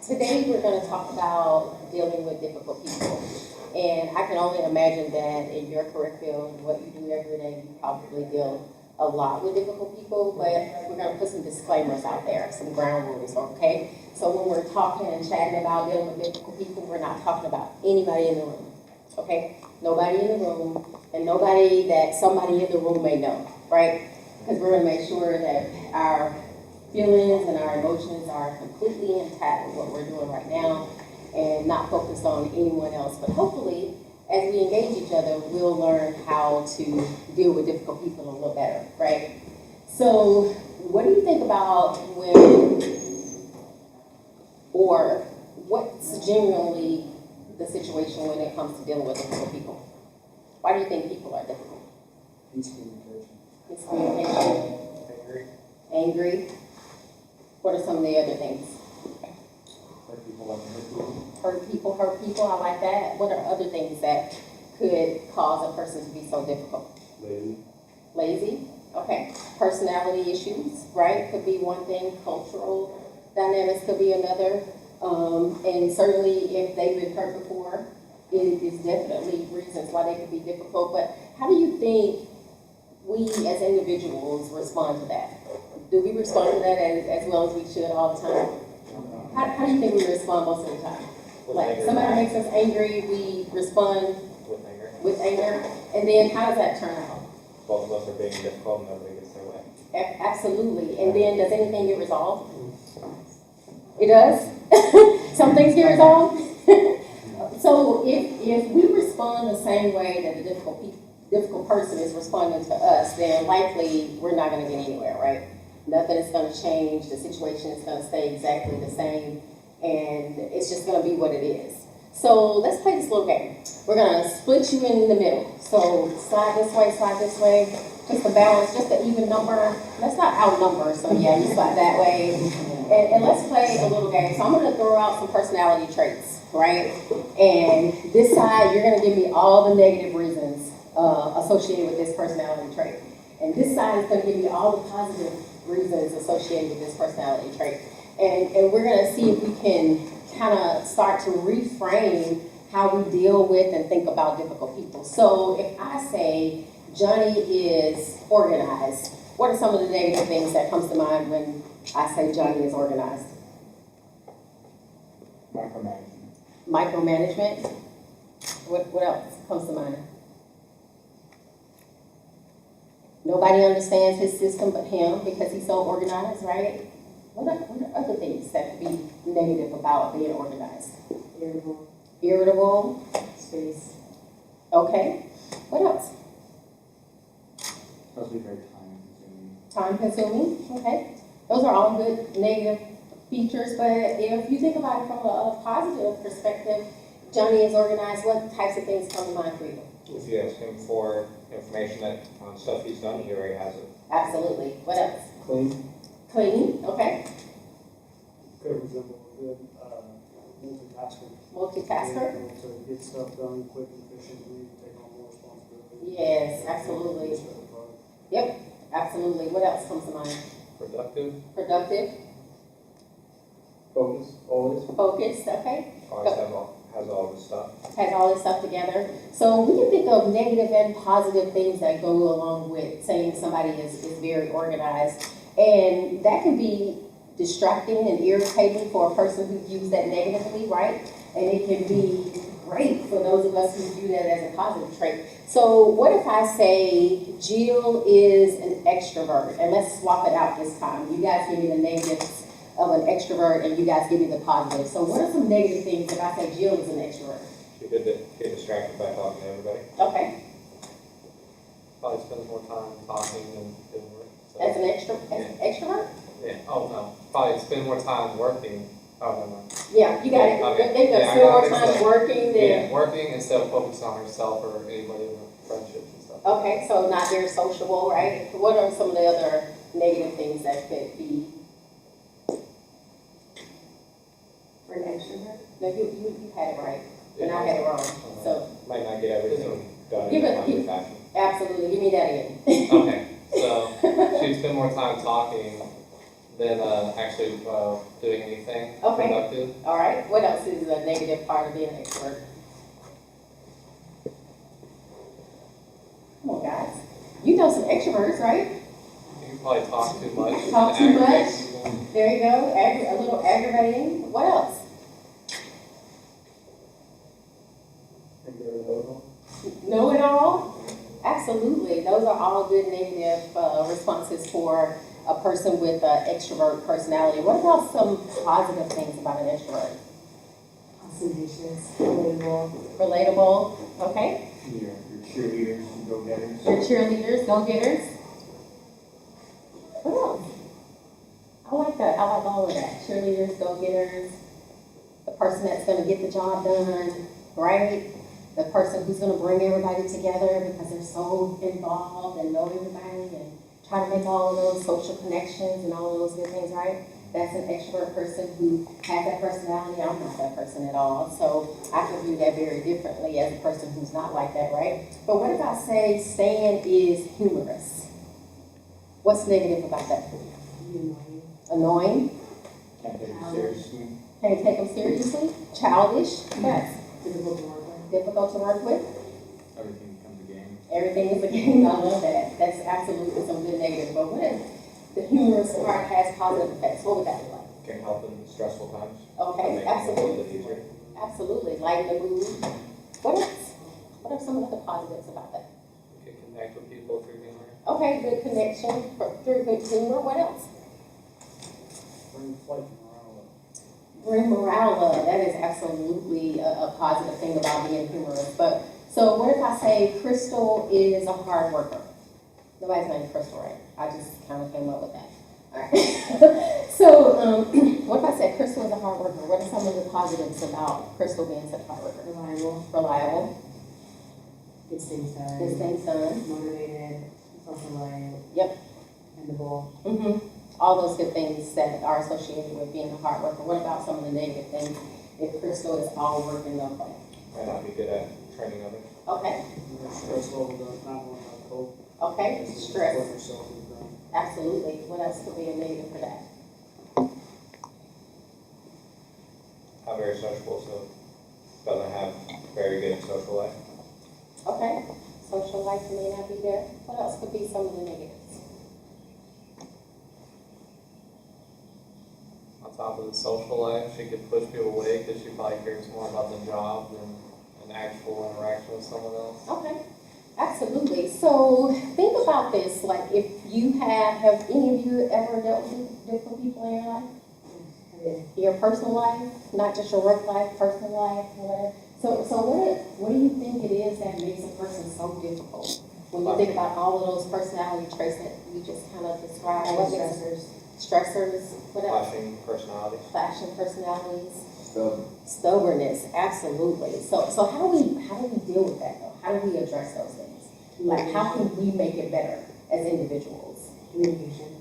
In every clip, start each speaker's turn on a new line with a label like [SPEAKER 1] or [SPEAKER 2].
[SPEAKER 1] Today we're going to talk about dealing with difficult people. And I can only imagine that in your career field, what you do every day, you probably deal a lot with difficult people, but we're going to put some disclaimers out there, some ground rules, okay? So when we're talking and chatting about dealing with difficult people, we're not talking about anybody in the room, okay? Nobody in the room, and nobody that somebody in the room may know, right? Because we're going to make sure that our feelings and our emotions are completely intact with what we're doing right now and not focused on anyone else. But hopefully, as we engage each other, we'll learn how to deal with difficult people a little better, right? So what do you think about or what's generally the situation when it comes to dealing with difficult people? Why do you think people are difficult?
[SPEAKER 2] Miscommunication.
[SPEAKER 1] Miscommunication. Angry. What are some of the other things?
[SPEAKER 2] Hurt people like hurt people.
[SPEAKER 1] Hurt people, I like that. What are other things that could cause a person to be so difficult? Lazy, okay. Personality issues, right? Could be one thing. Cultural dynamics could be another. And certainly if they've been hurt before, it is definitely reasons why they could be difficult. But how do you think we as individuals respond to that? Do we respond to that as well as we should all the time? How do you think we respond most of the time? Like somebody makes us angry, we respond with anger, and then how does that turn out?
[SPEAKER 3] Both of us are being difficult and nobody gets their way.
[SPEAKER 1] Absolutely. And then does anything get resolved? It does? Some things get resolved? So if we respond the same way that the difficult person is responding to us, then likely we're not going to get anywhere, right? Nothing is going to change. The situation is going to stay exactly the same, and it's just going to be what it is. So let's play this little game. We're going to split you in the middle. So slide this way, just a balance, just an even number. Let's not outnumber, so yeah, you slide that way. And let's play a little game. So I'm going to throw out some personality traits, right? And this side, you're going to give me all the negative reasons associated with this personality trait. And this side is going to give me all the positive reasons associated with this personality trait. And we're going to see if we can kind of start to reframe how we deal with and think about difficult people. So if I say Johnny is organized, what are some of the negative things that comes to mind when I say Johnny is organized? Micromanagement. What else comes to mind? Nobody understands his system but him because he's so organized, right? What are other things that could be negative about being organized? Irritable.
[SPEAKER 2] Space.
[SPEAKER 1] Okay. What else?
[SPEAKER 2] Supposed to be very time consuming.
[SPEAKER 1] Time consuming. Okay. Those are all good negative features, but if you think about it from a positive perspective, Johnny is organized. What types of things come to mind for you?
[SPEAKER 3] If you ask him for information on stuff he's done, he already has it.
[SPEAKER 1] Absolutely. What else?
[SPEAKER 2] Clean.
[SPEAKER 1] Clean. Okay.
[SPEAKER 4] Could resemble a good multitasker.
[SPEAKER 1] Multitasker.
[SPEAKER 4] Able to get stuff done quick and efficiently, take on more responsibility.
[SPEAKER 1] Yes, absolutely. Yep, absolutely. What else comes to mind?
[SPEAKER 3] Productive.
[SPEAKER 2] Focus. Always.
[SPEAKER 1] Focused, okay.
[SPEAKER 3] Has all this stuff.
[SPEAKER 1] Has all this stuff together. So we can think of negative and positive things that go along with saying somebody is very organized. And that can be distracting and irritating for a person who views that negatively, right? And it can be great for those of us who view that as a positive trait. So what if I say Jill is an extrovert? And let's swap it out this time. You guys give me the negatives of an extrovert and you guys give me the positive. So what are some negative things if I say Jill is an extrovert?
[SPEAKER 3] She could get distracted by talking to everybody.
[SPEAKER 1] Okay.
[SPEAKER 3] Probably spends more time talking than doing work. So.
[SPEAKER 1] As an extrovert?
[SPEAKER 3] Yeah. Oh no. Probably spend more time working. Oh no.
[SPEAKER 1] Yeah, you got it.
[SPEAKER 3] Okay.
[SPEAKER 1] They go spend more time working than
[SPEAKER 3] working instead of focusing on herself or anybody in the friendships and stuff.
[SPEAKER 1] Okay, so not very sociable, right? What are some of the other negative things that could be? For an extrovert? No, you had it right, and I had it wrong. So
[SPEAKER 3] might not get everything done
[SPEAKER 1] Give
[SPEAKER 3] in
[SPEAKER 1] it-
[SPEAKER 3] a timely fashion.
[SPEAKER 1] absolutely, give me that again.
[SPEAKER 3] Okay, so she'd spend more time talking than actually doing anything
[SPEAKER 1] Okay.
[SPEAKER 3] productive.
[SPEAKER 1] All right, what else is a negative part of being an extrovert? Come on, guys. You know some extroverts, right?
[SPEAKER 3] You can probably talk too much.
[SPEAKER 1] Talk
[SPEAKER 3] and
[SPEAKER 1] too
[SPEAKER 3] aggravate
[SPEAKER 1] much.
[SPEAKER 3] people.
[SPEAKER 1] There you go, a little aggravating. What else?
[SPEAKER 2] Think they're available?
[SPEAKER 1] Know it all? Absolutely. Those are all good negative responses for a person with an extrovert personality. What about some positive things about an extrovert?
[SPEAKER 5] Ostentatious, relatable.
[SPEAKER 1] Relatable, okay?
[SPEAKER 2] Your cheerleaders, your go-getters.
[SPEAKER 1] Your cheerleaders, go-getters. What else? I like that. I like all of that. Cheerleaders, go-getters. The person that's going to get the job done, right? The person who's going to bring everybody together because they're so involved and know everybody and try to make all of those social connections and all of those good things, right? That's an extrovert person who has that personality. I'm not that person at all. So I can view that very differently as a person who's not like that, right? But what if I say Stan is humorous? What's negative about that? Annoying?
[SPEAKER 2] Can't take it seriously.
[SPEAKER 1] Can't take them seriously? Childish? Yes.
[SPEAKER 5] Difficult to work with.
[SPEAKER 1] Difficult to work with?
[SPEAKER 2] Everything becomes a game.
[SPEAKER 1] Everything is a game. I love that. That's absolutely some good negative. But what if the humorous part has positive effects? What would that look like?
[SPEAKER 3] Can help in stressful times.
[SPEAKER 1] Okay,
[SPEAKER 3] Make it a little
[SPEAKER 1] absolutely.
[SPEAKER 3] bit easier.
[SPEAKER 1] Absolutely. Lighten the mood. What else? What are some of the positives about that?
[SPEAKER 3] You can connect with people through humor.
[SPEAKER 1] Okay, good connection through good humor. What else?
[SPEAKER 4] Bring flight morale.
[SPEAKER 1] Bring morale up. That is absolutely a positive thing about being humorous. But so what if I say Crystal is a hard worker? Nobody's named Crystal, right? I just kind of came up with that. All right. So what if I said Crystal is a hard worker? What are some of the positives about Crystal being such a hard worker?
[SPEAKER 5] Reliable,
[SPEAKER 1] Reliable,
[SPEAKER 5] gets things done.
[SPEAKER 1] gets things done.
[SPEAKER 5] Motivated, self-reliant.
[SPEAKER 1] Yep.
[SPEAKER 5] Dependable.
[SPEAKER 1] All those good things that are associated with being a hard worker. What about some of the negative things? If Crystal is all work and no play.
[SPEAKER 3] Might not be good at training others.
[SPEAKER 1] Okay.
[SPEAKER 4] Stress level does not want to cope.
[SPEAKER 1] Okay.
[SPEAKER 4] Just
[SPEAKER 1] Stress.
[SPEAKER 4] put yourself in the ground.
[SPEAKER 1] Absolutely. What else could be a negative for that?
[SPEAKER 3] Not very sociable, so doesn't have very good social life.
[SPEAKER 1] Okay. Social life may not be there. What else could be some of the negatives?
[SPEAKER 3] On top of the social life, she could push people away because she probably cares more about the job than an actual interaction with someone else.
[SPEAKER 1] Okay. Absolutely. So think about this. Like if you have any of you ever dealt with different people in your life? Your personal life, not just your work life, personal life, whatever. So what do you think it is that makes a person so difficult? When you think about all of those personality traits that you just kind of described, what makes stressors, what else?
[SPEAKER 3] Clashing personalities.
[SPEAKER 1] Clashing personalities,
[SPEAKER 2] Stubborn.
[SPEAKER 1] stubbornness, absolutely. So how do we deal with that though? How do we address those things? Like how can we make it better as individuals?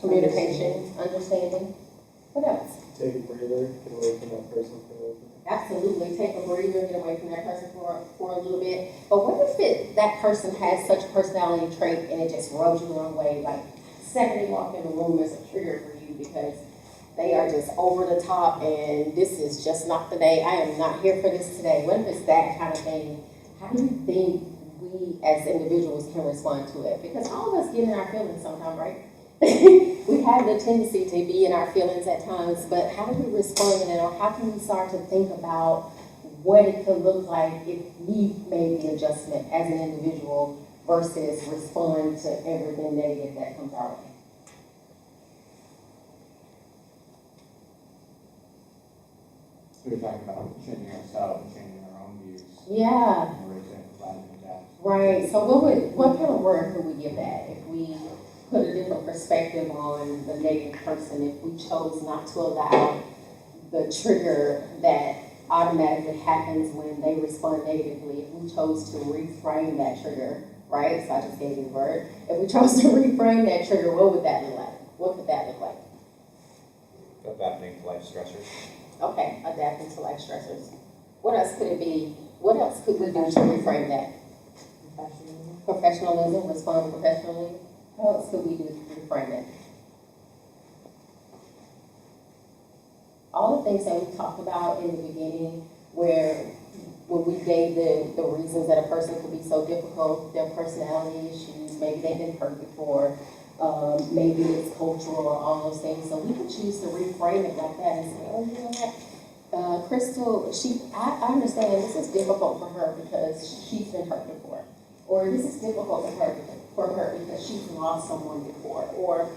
[SPEAKER 1] Communication, understanding. What else?
[SPEAKER 2] Take a breather, get away from that person for a little bit.
[SPEAKER 1] Absolutely, take a breather, get away from that person for a little bit. But what if that person has such a personality trait and it just rubs you the wrong way? Like, second you walk in the room is a trigger for you because they are just over the top and this is just not the day. I am not here for this today. What if it's that kind of thing? How do you think we as individuals can respond to it? Because all of us get in our feelings sometimes, right? We have the tendency to be in our feelings at times, but how do we respond in it, or how can we start to think about what it could look like if we made the adjustment as an individual versus respond to everything negative that comes our way?
[SPEAKER 2] We were talking about changing ourselves and changing our own views.
[SPEAKER 1] Yeah,
[SPEAKER 2] And we're saying flattening that.
[SPEAKER 1] right. So what kind of word could we give that if we put a different perspective on the negative person, if we chose not to allow the trigger that automatically happens when they respond negatively, if we chose to reframe that trigger, right? So I just gave you the word. If we chose to reframe that trigger, what would that look like? What could that look like?
[SPEAKER 3] Adapting to life stressors.
[SPEAKER 1] Okay, adapting to life stressors. What else could it be? What else could we do to reframe that? Professionalism, respond professionally. What else could we do to reframe it? all the things that we talked about in the beginning, where when we gave the reasons that a person could be so difficult, their personality issues, maybe they've been hurt before, maybe it's cultural or all those things. So we could choose to reframe it like that and say, oh, you know what, Crystal, I understand this is difficult for her because she's been hurt before. Or this is difficult for her because she's lost someone before. Or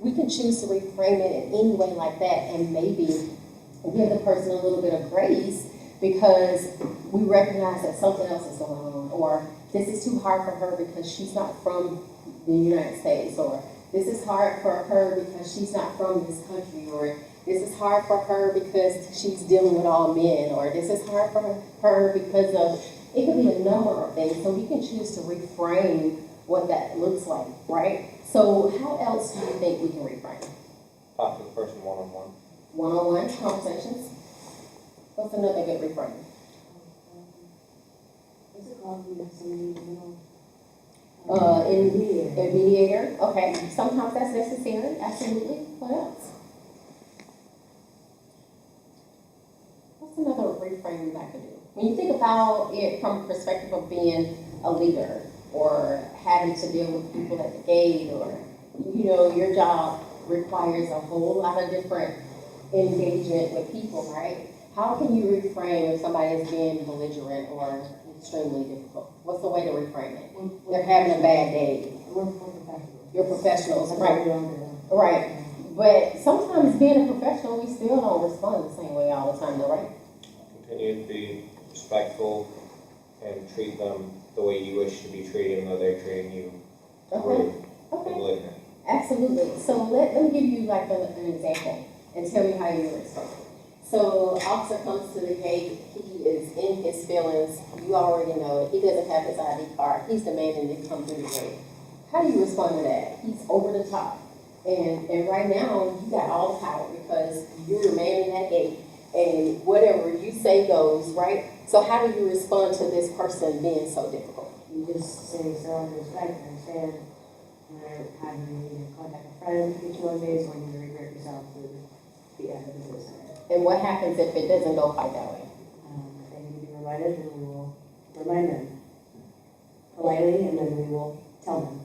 [SPEAKER 1] we can choose to reframe it in any way like that and maybe give the person a little bit of grace because we recognize that something else is going on. Or this is too hard for her because she's not from the United States. Or this is hard for her because she's not from this country. Or this is hard for her because she's dealing with all men. Or this is hard for her because of, it could be a number of things. So we can choose to reframe what that looks like, right? So how else do you think we can reframe?
[SPEAKER 3] Talk to the person one-on-one.
[SPEAKER 1] One-on-one conversations. What's another good reframe?
[SPEAKER 5] What's it called when you have somebody in the middle?
[SPEAKER 1] A mediator. Okay. Sometimes that's necessary. Absolutely. What else? What's another reframe I can do? When you think about it from a perspective of being a leader or having to deal with people at the gate, or, you know, your job requires a whole lot of different engagement with people, right? How can you reframe if somebody is being belligerent or extremely difficult? What's the way to reframe it? They're having a bad day.
[SPEAKER 5] We're professionals.
[SPEAKER 1] You're professionals,
[SPEAKER 5] That's
[SPEAKER 1] right?
[SPEAKER 5] what we don't do.
[SPEAKER 1] Right. But sometimes being a professional, we still don't respond the same way all the time, though, right?
[SPEAKER 6] Continue to be respectful and treat them the way you wish to be treated, even though they're treating you rude and
[SPEAKER 1] Okay.
[SPEAKER 6] belligerent.
[SPEAKER 1] Absolutely. So let me give you like an example and tell me how you respond. So officer comes to the gate, he is in his feelings, you already know it, he doesn't have his ID card, he's demanding to come through the gate. How do you respond to that? He's over the top. And right now, you got all the power because you're the man in that gate and whatever you say goes, right? So how do you respond to this person being so difficult?
[SPEAKER 5] You just say, sir, I respect, I understand, how you need to contact a friend, get you on base, or you need to regret yourself to be at the business center.
[SPEAKER 1] And what happens if it doesn't go quite that way?
[SPEAKER 5] If they need to be reminded, then we will remind them politely, and then we will tell them.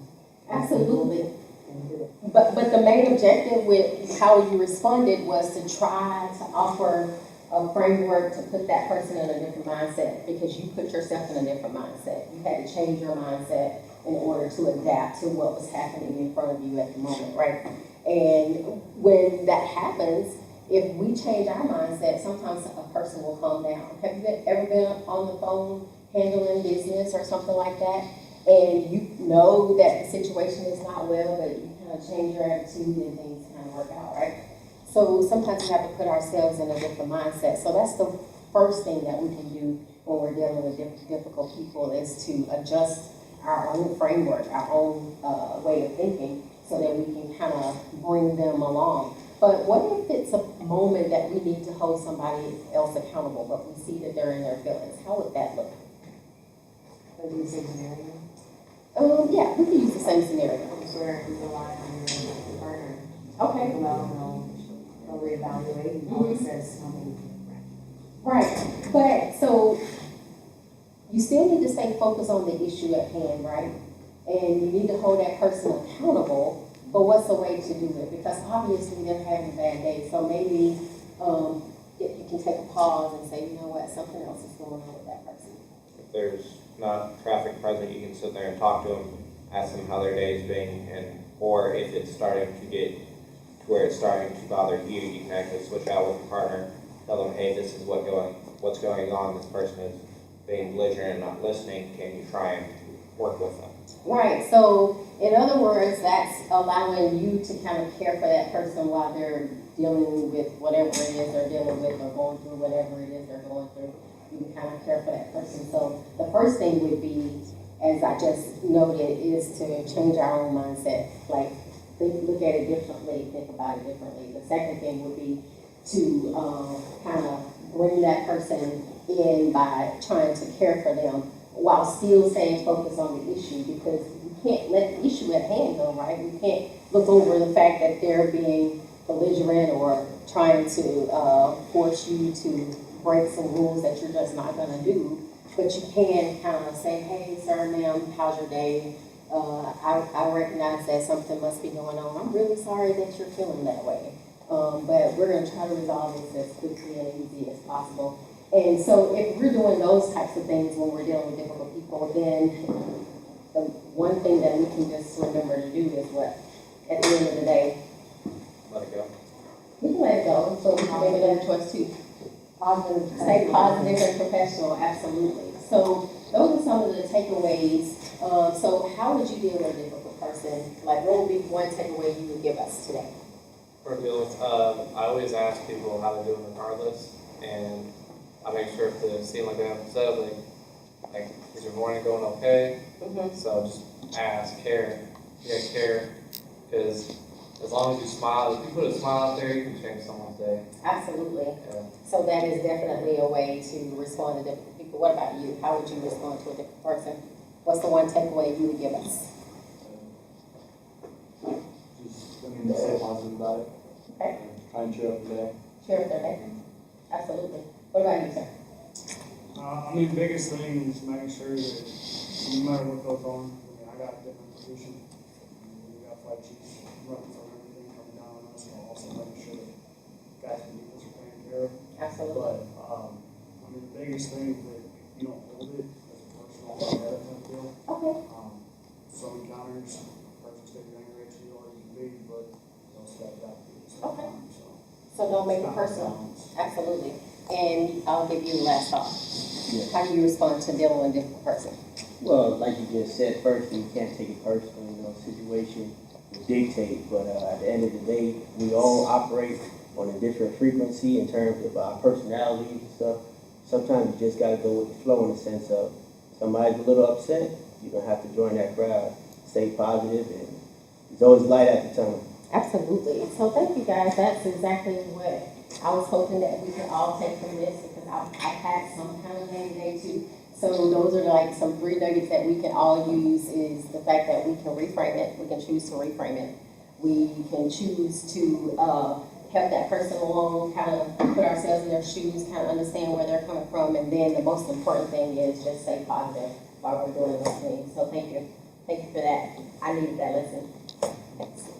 [SPEAKER 1] Absolutely.
[SPEAKER 5] And do it.
[SPEAKER 1] But the main objective with how you responded was to try to offer a framework to put that person in a different mindset because you put yourself in a different mindset. You had to change your mindset in order to adapt to what was happening in front of you at the moment, right? And when that happens, if we change our mindset, sometimes a person will calm down. Have you ever been on the phone handling business or something like that? And you know that the situation is not well, but you kind of change your attitude and things kind of work out, right? So sometimes we have to put ourselves in a different mindset. So that's the first thing that we can do when we're dealing with difficult people is to adjust our own framework, our own way of thinking so that we can kind of bring them along. But what if it's a moment that we need to hold somebody else accountable, but we see that they're in their feelings? How would that look?
[SPEAKER 5] But do the same scenario.
[SPEAKER 1] Yeah, we can use the same scenario.
[SPEAKER 5] Where you rely on your partner.
[SPEAKER 1] Okay.
[SPEAKER 5] Well, they'll reevaluate and always says something.
[SPEAKER 1] Right. But so you still need to stay focused on the issue at hand, right? And you need to hold that person accountable. But what's the way to do it? Because obviously they're having a bad day. So maybe you can take a pause and say, you know what, something else is going on with that person.
[SPEAKER 6] If there's not traffic present, you can sit there and talk to them, ask them how their day is being, or if it's starting to get to where it's starting to bother you, you can actually switch out with your partner, tell them, hey, this is what's going on, this person is being belligerent and not listening, can you try and work with them?
[SPEAKER 1] Right. So in other words, that's allowing you to kind of care for that person while they're dealing with whatever it is they're dealing with or going through whatever it is they're going through. You can kind of care for that person. So the first thing would be, as I just noted, is to change our own mindset. Like, look at it differently, think about it differently. The second thing would be to kind of bring that person in by trying to care for them while still staying focused on the issue, because you can't let the issue at hand go, right? You can't look over the fact that they're being belligerent or trying to, force you to break some rules that you're just not gonna do. But you can kind of say, hey, sir, ma'am, how's your day? I recognize that something must be going on. I'm really sorry that you're feeling that way. But we're gonna try to resolve this as quickly and easy as possible. And so if we're doing those types of things when we're dealing with difficult people, then the one thing that we can just remember to do is what? At the end of the day,
[SPEAKER 3] Let it go.
[SPEAKER 1] we can let it go, so we can make another choice too.
[SPEAKER 5] Positive.
[SPEAKER 1] Stay positive and professional, absolutely. So those are some of the takeaways. So how would you deal with a difficult person? Like, what would be one takeaway you would give us today?
[SPEAKER 3] For dealing with, I always ask people how they're doing regardless, and I make sure to seem like they have upset, like, is your morning going okay?
[SPEAKER 1] Mm-hmm.
[SPEAKER 3] So just ask, care, care, because as long as you smile, if you put a smile out there, you can change someone's day.
[SPEAKER 1] Absolutely.
[SPEAKER 3] Yeah.
[SPEAKER 1] So that is definitely a way to respond to difficult people. What about you? How would you respond to a difficult person? What's the one takeaway you would give us?
[SPEAKER 2] Just, stay positive about it.
[SPEAKER 1] Okay.
[SPEAKER 2] Try and cheer up the day.
[SPEAKER 1] Share with them. Absolutely. What about you, sir?
[SPEAKER 4] The biggest thing is making sure that no matter what goes on, I got different positions. We got flight chiefs running from everything coming down on us, and also making sure that guys and people are taken care of.
[SPEAKER 1] Absolutely.
[SPEAKER 4] But, the biggest thing is that you don't hold it as a personal type of deal.
[SPEAKER 1] Okay.
[SPEAKER 4] Some encounters, person's taking angry at you, or you can be, but they'll step back to you at the same
[SPEAKER 1] Okay.
[SPEAKER 4] time, so.
[SPEAKER 1] So don't make it
[SPEAKER 4] It's not
[SPEAKER 1] personal.
[SPEAKER 4] balance.
[SPEAKER 1] Absolutely. And I'll give you the last thought.
[SPEAKER 7] Yeah.
[SPEAKER 1] How do you respond to dealing with a difficult person?
[SPEAKER 7] Well, like you just said, first, you can't take it personally, situation will dictate, but at the end of the day, we all operate on a different frequency in terms of our personalities and stuff. Sometimes you just gotta go with the flow in the sense of somebody's a little upset, you don't have to join that crowd. Stay positive, and there's always light at the tunnel.
[SPEAKER 1] Absolutely. So thank you guys. That's exactly what I was hoping that we could all take from this, because I've had some kind of day too. So those are like some 3 nuggets that we can all use, is the fact that we can reframe it. We can choose to reframe it. We can choose to help that person along, kind of put ourselves in their shoes, kind of understand where they're coming from. And then the most important thing is just stay positive while we're doing those things. So thank you. Thank you for that. I needed that lesson. Thanks.